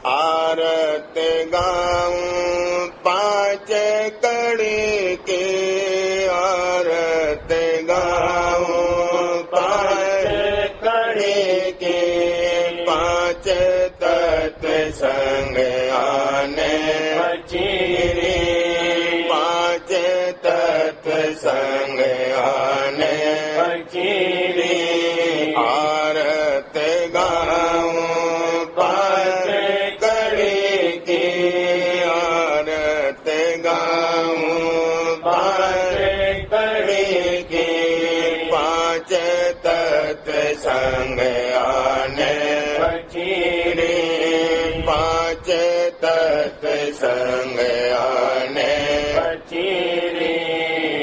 आरत गाऊं पांच कड़ी के, आरत गाऊं पांच कड़ी के, पांच तत्व संग आने बचीरी, पांच तत्व संग आने बचीरी। आरत गाऊं पांच कड़ी की, आरत गाऊं पांच कड़ी की, पांच तत्व संग आने बचीरी, पांच तत्व संग आने बचीरी।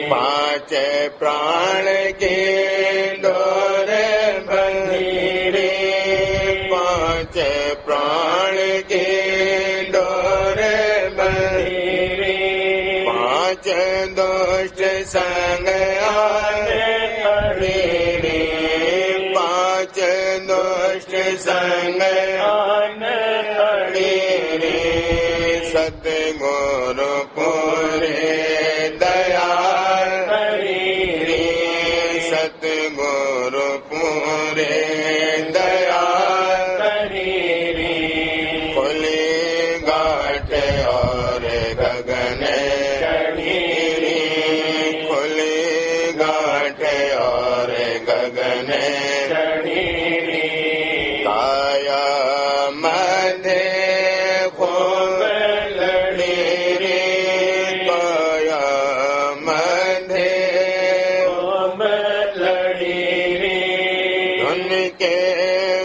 पांच प्राण के डोर बंधीरी, पांच प्राण के डोर बंधीरी, पांच दोष संग आने अड़ीरी, पांच दोष संग आने अड़ीरी। सतगुरु पूरे दया करीरी, सतगुरु पूरे दया करीरी। खुली घाट और गगन चढ़ीरी, खुली घाट और गगन चढ़ीरी। काया मध्य खूब लड़ीरी, काया मध्य खूब लड़ीरी। उनके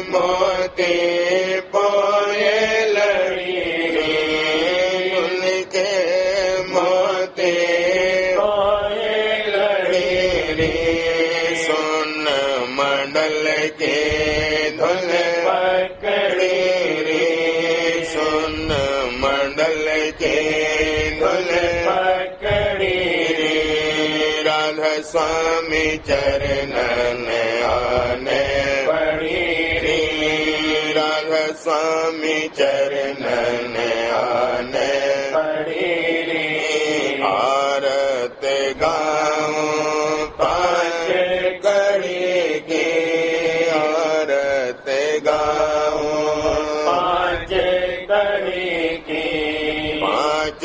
मोती पोए लड़ीरी, उनके मोती पोए लड़ीरी। सुन मंडल के धुल पकड़ीरी, सुन मंडल के धुल पकड़ीरी। राधा स्वामी चरणन आने पड़ीरी, राधा स्वामी चरणन आने पड़ीरी। आरत गाऊं पांच कड़ी की, आरत गाऊं पांच कड़ी की, पांच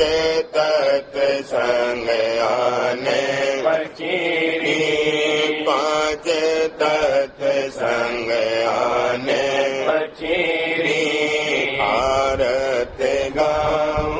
तत्व संग आने बचीरी, पांच तत्व संग आने बचीरी। आरत गाऊं